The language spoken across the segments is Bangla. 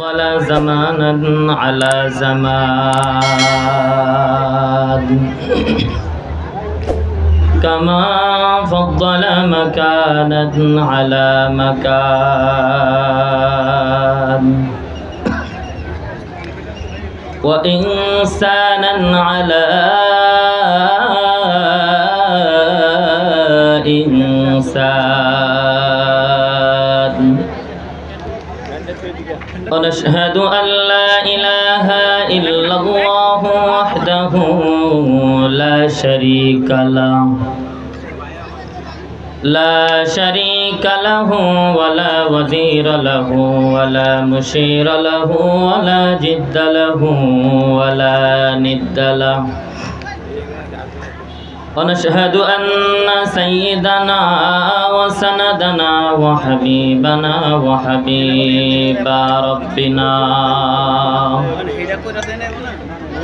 ولا زمانا على زمان كما فضل مكانا على مكان وإنسانا على إنسان ونشهد أن لا إله إلا الله وحده لا شريك له ولا وزير له ولا مشير له ولا جد له ولا ند له ونشهد أن سيدنا وسندنا وحبيبنا وحبيب ربنا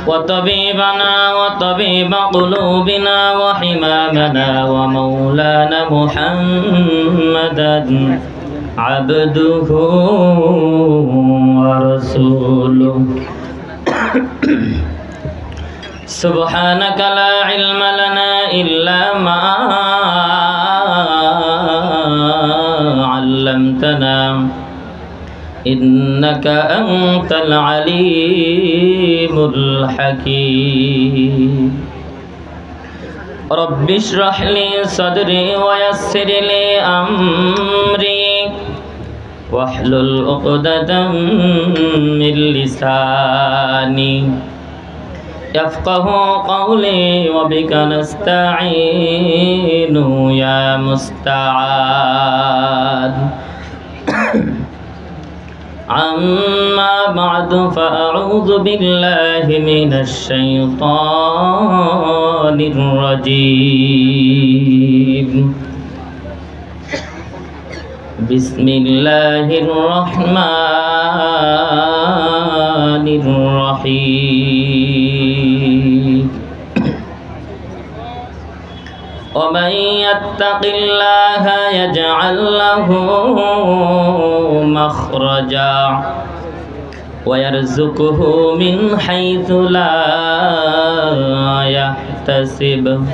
وطبيبنا وطبيب قلوبنا وحمامنا ومولانا محمدا عبده ورسوله سبحانك لا علم لنا إلا ما علمتنا إنك أنت العليم الحكيم رب اشرح لي صدري ويسر لي أمري واحلل عقدة من لساني يفقه قولي وبك نستعين يا مستعان أما بعد فأعوذ بالله من الشيطان الرجيم بسم الله الرحمن الرحيم ومن يتق الله يجعل له مخرجا ويرزقه من حيث لا يحتسب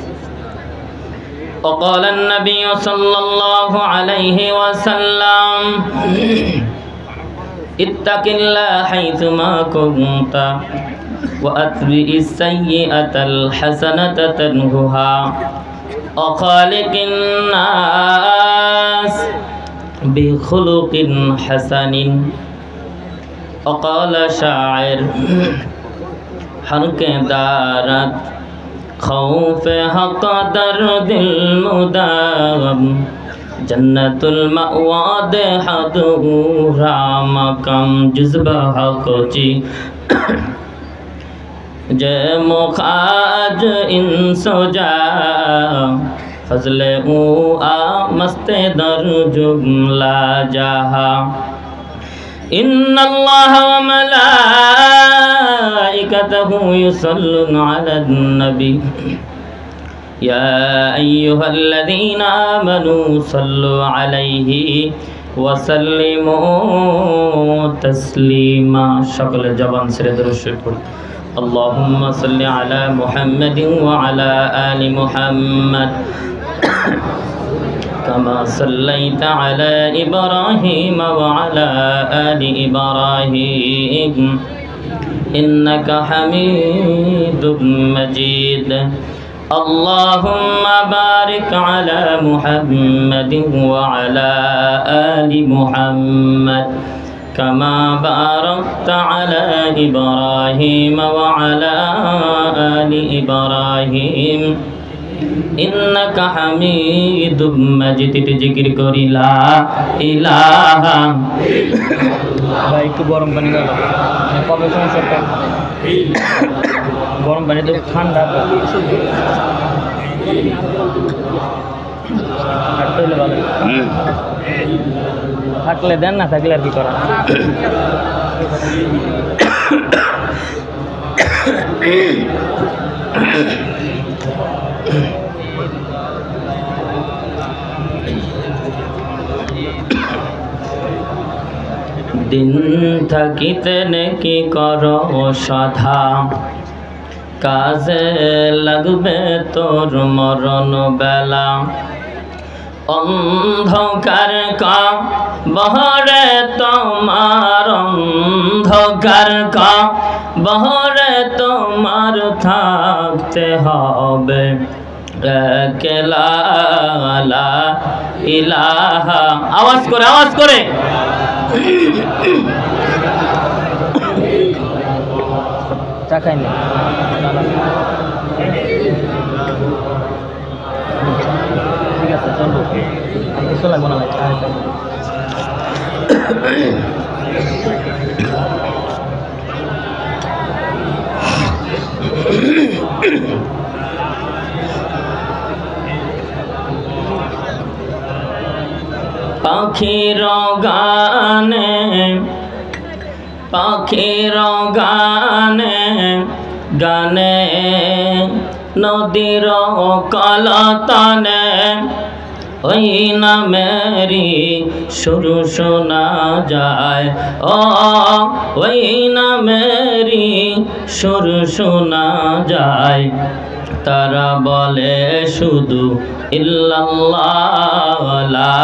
وقال النبي صلى الله عليه وسلم اتق الله حيثما كنت وأتبع السيئة الحسنة تمحها وخالق الناس بخلق حسن وقال شاعر حرك دارت خوف حق درد المدام جنة المأوى حدورا مقام جذب حقی جے مخاج ان سجا فضل او مست در جملہ جہا ان اللہ وملائکتہ یصلون علی النبی یا ایہا الذین آمنوا صلوا علیہ وسلموا تسلیما شکل جبان سے درود شریف پڑھ اللهم صل على محمد وعلى آل محمد كما صليت على إبراهيم وعلى آل إبراهيم إنك حميد مجيد اللهم بارك على محمد وعلى آل محمد كما باركت على إبراهيم وعلى آل إبراهيم إنك حميد مجيد ذكر করি লা ইলাহা ভাই একটু গরম পানি দাও কবে সমস্যা গরম পানি তো ঠান্ডা হাঁটলে ভালো থাকলে দেন না থাকলে আর কি করা দিন থাকিতে নেকি করো সধা, কাজে লাগবে তোর মরণ বেলা। অন্ধকার বহরে তোমার, অন্ধকার বহরে তোমার থাকতে হবে একলা লা ইলাহা। আওয়াজ করে টাকাই নেই। ঠিক আছে চলবো, কিছু লাগবো না ভাই। পাখির গানে গানে নদীর কলতানে ওই নামেরি সুর শোনা যায়। ওই নামেরি সুর শোনা যায়। তারা বলে শুধু ইল্লাল্লাহ লা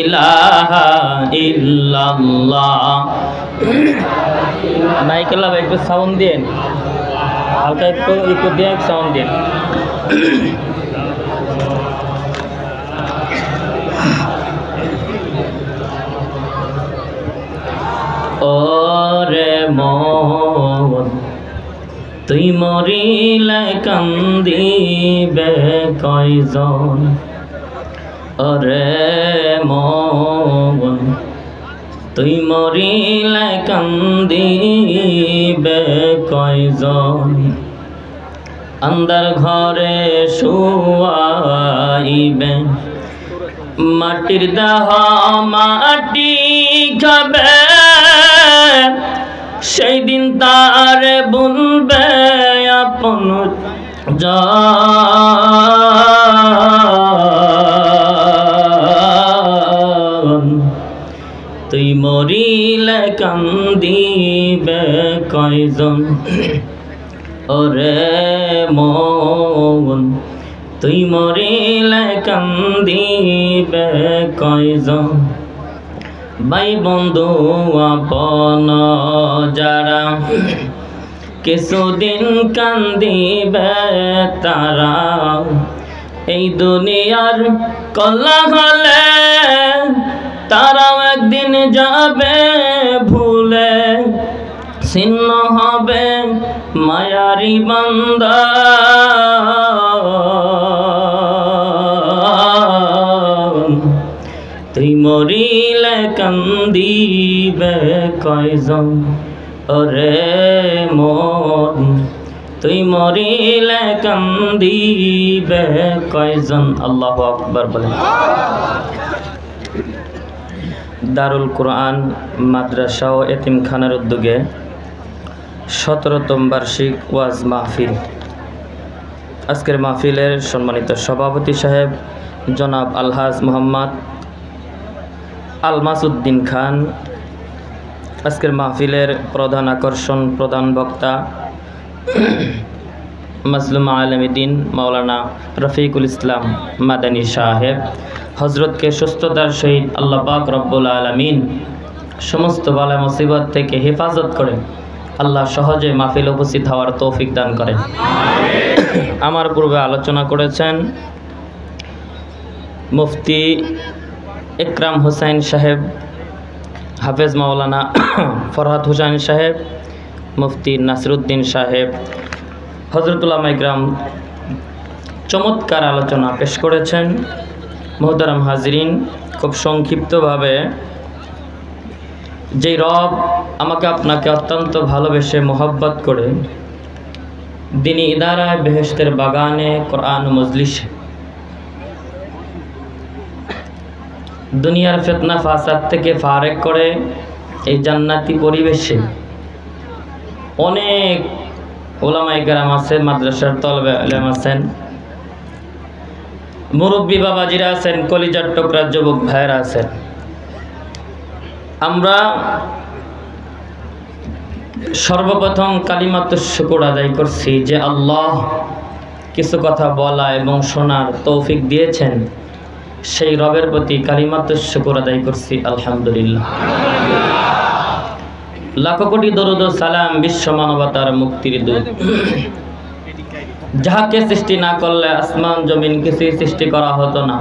ইলাহা ইল্লাল্লাহ। মাইকেলা ভাই একটু সাউন্ড দিন, হালকা একটু দিয়ে সাউন্ড দিন। ওরে মন তুই মরিলে কান্দিবে কয়জন, ওরে মন তুই মরিলে কান্দিবে কয়জন। আন্ধার ঘরে শুয়াইবে মাটির দেহ মাটি খাবে, সেই দিন তার বলবে আপন জন। তুই মরিলে কান্দিবে কয়জন, ওরে মন তুই মরিলে কান্দিবে কয়জন। ভাই বন্ধু আপন যারা কিছুদিন কান্দিবে তারা, এই দুনিয়ার কল্যাণ হলে তারাও একদিন যাবে ভুলে, ছিন্ন হবে মায়ারি বান্দা। তুই মরিলে কান্দিবে কয়জন, ওরে মন তুই মরিলে কান্দিবে কয়জন। আল্লাহু আকবার বলেন। দারুল কুরআন মাদ্রাসা ও এতিমখানার উদ্যোগে 17তম বার্ষিক ওয়াজ মাহফিল। আজকের মাহফিলের সম্মানিত সভাপতি সাহেব জনাব আলহাজ মোহাম্মদ আলমাসউদ্দিন খান, আজকের মাহফিলের প্রধান আকর্ষণ, প্রধান বক্তা মাজলুম আলমদ্দিন মাওলানা রফিকুল ইসলাম মাদানী সাহেব, হজরতকে সুস্থতার সহিত আল্লাহ পাক রব্বুল আলামিন সমস্ত বালা মুসিবত থেকে হেফাজত করেন, আল্লাহ সহজে মাহফিল উপস্থিত হওয়ার তৌফিক দান করেন। আমার পূর্বে আলোচনা করেছেন মুফতি ইকরাম হুসাইন সাহেব, হাফেজ মাওলানা ফরহাদ হুসাইন সাহেব, মুফতি নাসিরউদ্দিন সাহেব, হযরত উলামা ইকরাম চমৎকার আলোচনা পেশ করেছেন। মুহতারাম হাজিরিন, খুব সংক্ষিপ্তভাবে, যেই রব আমাকে আপনাকে অত্যন্ত ভালোবেসে মোহব্বত করে দিনী ইদারায় বেহেশতের বাগানে কোরআন মজলিসে দুনিয়ার ফিতনা ফাসাদ থেকে ফারেক করে এই জান্নাতি পরিবেশে অনেক উলামায়ে কেরাম আছেন, মাদ্রাসার তলবে আলেম আছেন, মুরব্বী বাবাজিরা আছেন, কলিজার টুকরা যুবক ভাইয়েরা আছেন। আমরা সর্বপ্রথম কালিমাতুশ শুকর আদায় করছি যে আল্লাহ কিছু কথা বলা এবং শোনার তৌফিক দিয়েছেন, সেই রবের প্রতি কালিমাতুশ শুকর আদায় করছি আলহামদুলিল্লাহ। লাখো কোটি দরুদ ও সালাম বিশ্ব মানবতার মুক্তির দূত, যাহাকে সৃষ্টি না করলে আসমান জমিন কিছুই সৃষ্টি করা হতো না,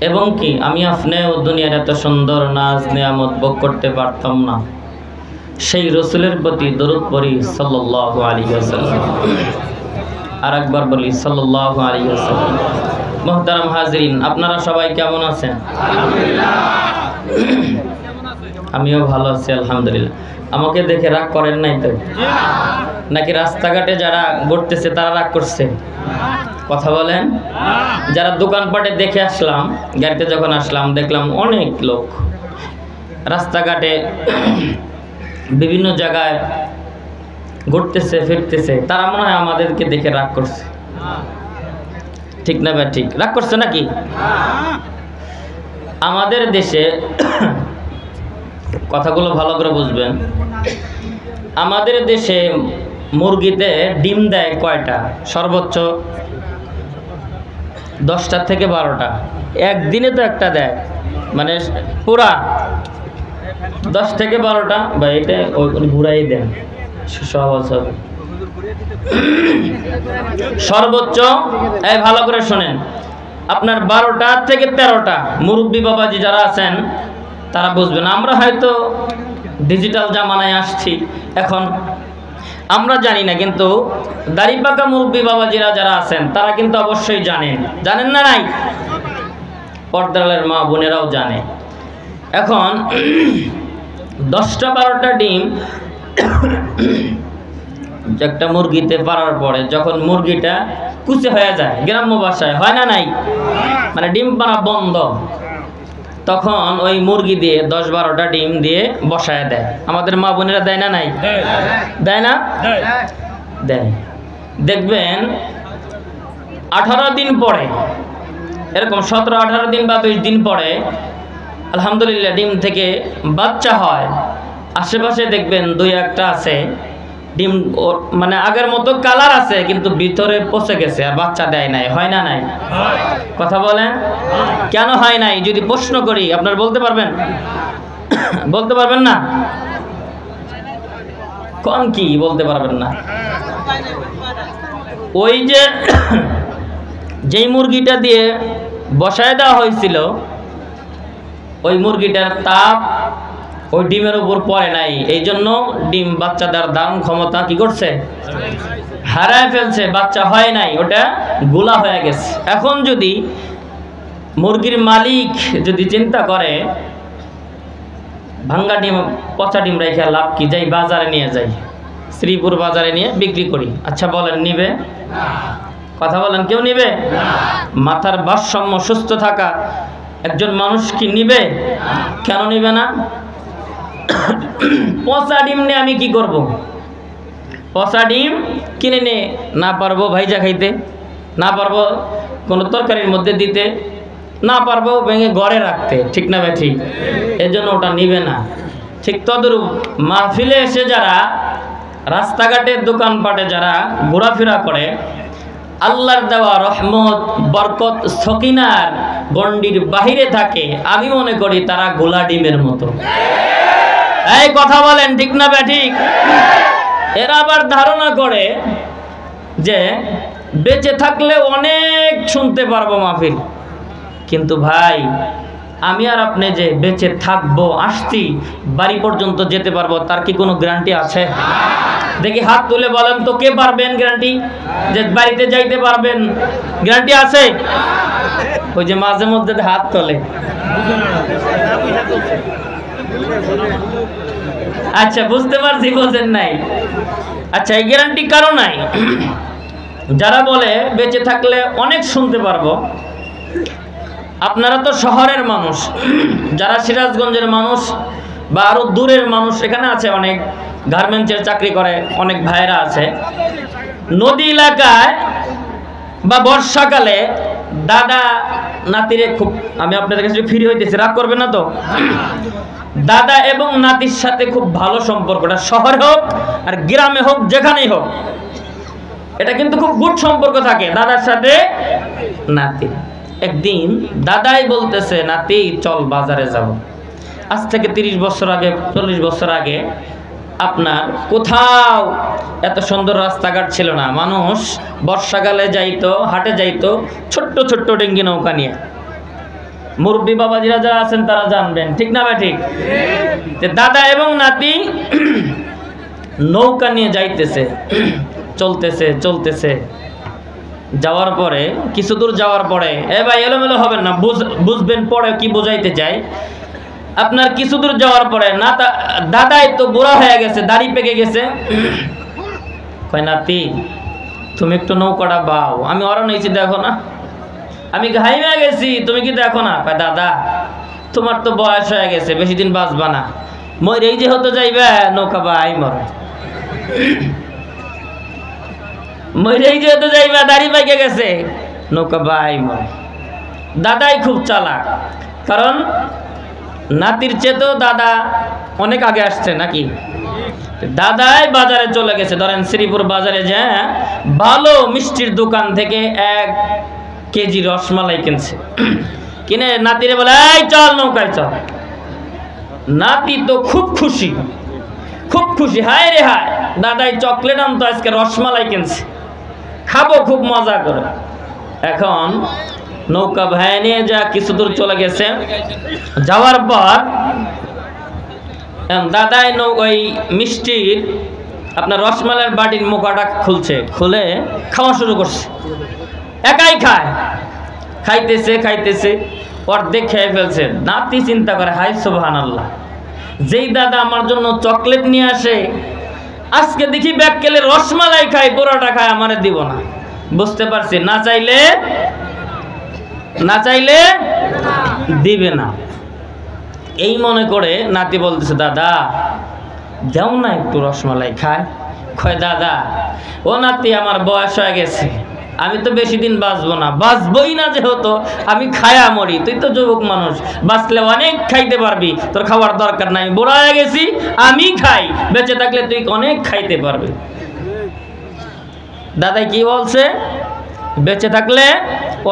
এবং কি আমি আপনিও দুনিয়ার এত সুন্দর নাজ নিয়ামত ভোগ করতে পারতাম না। সেই রসুলের প্রতি দরুদ পড়ি সাল্লাল্লাহু আলাইহি ওয়াসাল্লাম। আর একবার বলি সাল্লাল্লাহু আলাইহি ওয়াসাল্লাম। মুহতারাম হাজরিন, আপনারা সবাই কেমন আছেন? আমিও ভালো আছি আলহামদুলিল্লাহ। আমাকে দেখে রাগ করেন নাই তো? নাকি রাস্তাঘাটে যারা ঘুরতেছে তারা রাগ করছে? কথা বলেন। যারা দোকানপাটে দেখে আসলাম, গাড়িতে যখন আসলাম দেখলাম অনেক লোক রাস্তাঘাটে বিভিন্ন জায়গায় ঘুরতেছে ফিরতেছে, তারা মনে হয় আমাদেরকে দেখে রাগ করছে। ঠিক না ভাই? ঠিক রাগ করছে নাকি? আমাদের দেশে কথাগুলো ভালো করে বুঝবেন। আমাদের দেশে মুরগিতে ডিম দেয় কয়টা? সর্বোচ্চ 10টা থেকে 12টা। একদিনে তো একটা দেয়, মানে পুরা 10 থেকে 12টা। বা এটা ঘুরাই দেন, সহজ হবে। সর্বোচ্চ, এই ভালো করে শোনেন, আপনার 12টা থেকে 13টা। মুরব্বী বাবাজি যারা আছেন তারা বুঝবেন। আমরা হয়তো ডিজিটাল জামানায় আসছি, এখন আমরা জানি না, কিন্তু দাড়ি পাকা মুরব্বী বাবাজিরা যারা আছেন তারা কিন্তু অবশ্যই জানেন। জানেন না? নাই? পর্দালের মা বোনেরাও জানে। এখন 10টা 12টা ডিম একটা মুরগিতে পারার পরে যখন মুরগিটা কুচে হয়ে যায়, গ্রাম্য ভাষায় হয় না নাই, মানে ডিম পাড়া বন্ধ, তখন ওই মুরগি দিয়ে 10-12টা ডিম দিয়ে বসায় দেয়। আমাদের মা বোনেরা দেয় না? নাই? দেয় না? দেয়। দেখবেন 18 দিন পরে, এরকম 17-18 দিন বা 20 দিন পরে আলহামদুলিল্লাহ ডিম থেকে বাচ্চা হয়। আশেপাশে দেখবেন 2-1টা আছে ডিম, মানে আগের মতো কালার আছে কিন্তু ভিতরে পচে গেছে, আর বাচ্চা দেয় নাই। হয় না? নাই? কথা বলেন। কেন হয় নাই যদি প্রশ্ন করি, আপনারা বলতে পারবেন? বলতে পারবেন না? কোন কি বলতে পারবেন না? ওই যে যেই মুরগিটা দিয়ে বসায় দেওয়া হয়েছিল, ওই মুরগিটার তাপ ওই ডিমের উপর পড়ে নাই, এই জন্য ডিম বাচ্চাদের দাম ক্ষমতা কি করছে? হারায় ফেলছে। বাচ্চা হয় নাই, ওটা গোলা হয়ে গেছে। এখন যদি মুরগির মালিক যদি চিন্তা করে ভাঙ্গা ডিম পচা ডিম রেখে লাভ কি, যাই বাজারে নিয়ে যাই, শ্রীপুর বাজারে নিয়ে বিক্রি করি, আচ্ছা বলেন নিবে? কথা বলেন, কেউ নিবে? মাথার ভারসাম্য সুস্থ থাকা একজন মানুষ কি নিবে? কেন নিবে না? পচা ডিম নিয়ে আমি কি করব? পচা ডিম কিনে নে না পারবো ভাইজা খাইতে, না পারবো কোনো তরকারির মধ্যে দিতে, না পারবো ভেঙে ঘরে রাখতে। ঠিক না ভাই? ঠিক। এজন্য ওটা নিবে না। ঠিক তদরূপ মাহফিলে এসে যারা রাস্তাঘাটে দোকানপাটে যারা ঘোরাফেরা করে, আল্লাহর দেওয়া রহমত বরকত সকিনার গণ্ডির বাহিরে থাকে, আমি মনে করি তারা গোলা ডিমের মতো। এই কথা বলেন, ঠিক না ভাই? ঠিক। এরা আবার ধারণা করে যে বেঁচে থাকলে অনেক শুনতে পারবো মাহফিল, কিন্তু ভাই আমি আর আপনি যে বেঁচে থাকবো, আসছি, বাড়ি পর্যন্ত যেতে পারবো, তার কি কোনো গ্যারান্টি আছে? দেখি হাত তুলে বলেন তো, কে পারবেন গ্যারান্টি যে বাড়িতে যাইতে পারবেন? গ্যারান্টি আছে? ওই যে মাঝে মধ্যে হাত তোলে। আচ্ছা বুঝতে পারছি, বোঝেন নাই। আচ্ছা, এই গ্যারান্টি কারো নাই। যারা বলে বেঁচে থাকলে অনেক শুনতে পারবো, আপনারা তো শহরের মানুষ, যারা সিরাজগঞ্জের মানুষ বা আরো দূরের মানুষ, এখানে আছে অনেক গার্মেন্টসের চাকরি করে অনেক ভাইয়েরা আছে, নদী এলাকায় বা বর্ষাকালে দাদা নাতিরে খুব, আমি আপনাদের কাছে ফ্রি হইতেছি, রাগ করবেন না তো? দাদা এবং নাতির সাথে খুব ভালো সম্পর্কটা, শহরে হোক আর গ্রামে হোক, যেখানেই হোক, এটা কিন্তু খুব গুড সম্পর্ক থাকে দাদার সাথে নাতি। একদিন দাদাই বলতেছে, নাতি চল বাজারে যাব। আজ থেকে 30 বছর আগে, 40 বছর আগে আপনার কোথাও এত সুন্দর রাস্তাঘাট ছিল না। মানুষ বর্ষাকালে যাইতো, হাটে যাইতো ছোট্ট ছোট্ট ডেঙ্গি নৌকা নিয়ে। মুরব্বী বাবাজিরা যারা আছেন তারা জানবেন, ঠিক না ভাই? ঠিক। দাদা এবং নাতি নৌকা নিয়ে যাইতেছে, চলতেছে চলতেছে, যাওয়ার পরে কিছু দূর যাওয়ার পরে, এ ভাই এলোমেলো হবেন না, বুঝবেন পরে কি বোঝাইতে চাই। আপনার কিছু দূর যাওয়ার পরে দাদাই তো বুড়া হয়ে গেছে, দাড়ি পেকে গেছে। কয় নাতি তুমি একটু নৌকাটা বাও, আমি অরণ হয়েছি দেখো না, আমি ঘাইমে গেছি, তুমি কি দেখো না? কয় দাদা তোমার তো বয়স হয়ে গেছে, বেশি দিন বাঁচবা না, মরে এই যে হতে যাইবে, নৌকা বাই মরে, মরে এই যে হতে যাইবে, দাড়ি পেকে গেছে, নৌকা বাই মরে। দাদাই খুব চালাক, কারণ নাতির চেয়েও দাদা অনেক আগে আসছে নাকি। দাদাই বাজারে চলে গেছে, ধরেন শ্রীপুর বাজারে যে ভালো মিষ্টির দোকান থেকে 1 কেজি রসমালাই কিনছে, কিনে নাতিরে বলে এই চল নৌকায় চল। নাতি তো খুব খুশি, খুব খুশি, হায় রে হায়, দাদাই চকলেট আনতো, আজকে রসমালাই কিনছে, খাবো খুব মজা করে। এখন নৌকা ভাই নিয়ে যা কিছু দূর চলে গেছে, যাওয়ার পর দাদাই ওই মিষ্টির আপনার রসমালাইয়ের বাটির মুখাটা খুলছে, খুলে খাওয়া শুরু করছে, একাই খায়, খাইতেছে খাইতেছে, অর্ধেক খেয়ে ফেলছে। নাতি চিন্তা করে, হায় সুবহানাল্লাহ, যেই দাদা আমার জন্য চকলেট নিয়ে আসে, আজকে দেখি ব্যাগ কেলে রসমালাই খায়, পুরোটা খায়, আমারে দিব না। বুঝতে পারছি না চাইলে দিবে না, এই মনে করে নাতি বলতেছে, দাদা দেও না একটু রসমালাই খায়। কয় দাদা ও নাতি আমার বয়স হয়ে গেছে, আমি তো বেশি দিন বাঁচবো না, বাঁচবই না যেহেতু, আমি খায়া মরি, তুই তো যুবক মানুষ, বাঁচলে অনেক খাইতে পারবি, তোর খাওয়ার দরকার নাই, বুড়া হয়ে গেছি, আমি খাই, বেঁচে থাকলে তুই অনেক খাইতে পারবি। দাদাই কি বলছে? বেঁচে থাকলে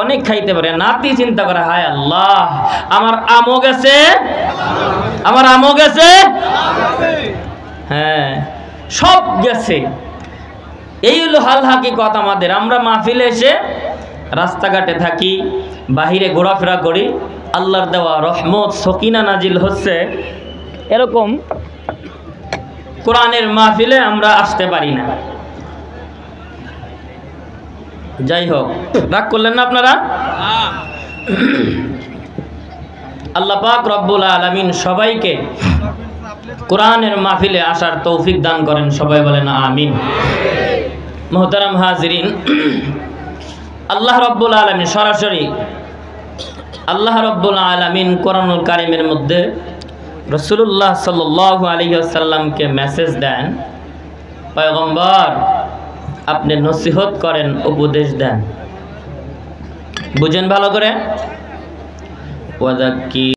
অনেক খাইতে পারে। নাতি চিন্তা করে, হায় আল্লাহ, আমার আমও গেছে, আমার আমও গেছে, হ্যাঁ সব গেছে। এই হলো হাল হাকিকত আমাদের। আমরা মাহফিলে এসে রাস্তাঘাটে থাকি, বাহিরে ঘোরাফেরা করি, আল্লাহর দেওয়া রহমত সকিনা নাজিল হচ্ছে, এরকম কোরআনের মাহফিলে আমরা আসতে পারি না। যাই হোক, রাগ করলেন না আপনারা? আল্লাহ পাক রব্বুল আলামিন সবাইকে কোরআনের মাহফিলে আসার তৌফিক দান করেন, সবাই বলেন আমিন। মুহতারাম হাজিরিন, আল্লাহ রব্বুল আলামিন সরাসরি আল্লাহ রব্বুল আলামিন কোরআনুল কারীমের মধ্যে রাসূলুল্লাহ সাল্লাল্লাহু আলাইহি ওয়াসাল্লামকে মেসেজ দেন, পয়গম্বর আপনি নসিহত করেন, উপদেশ দেন। বুঝেন ভালো করে? ওয়াযাক্কি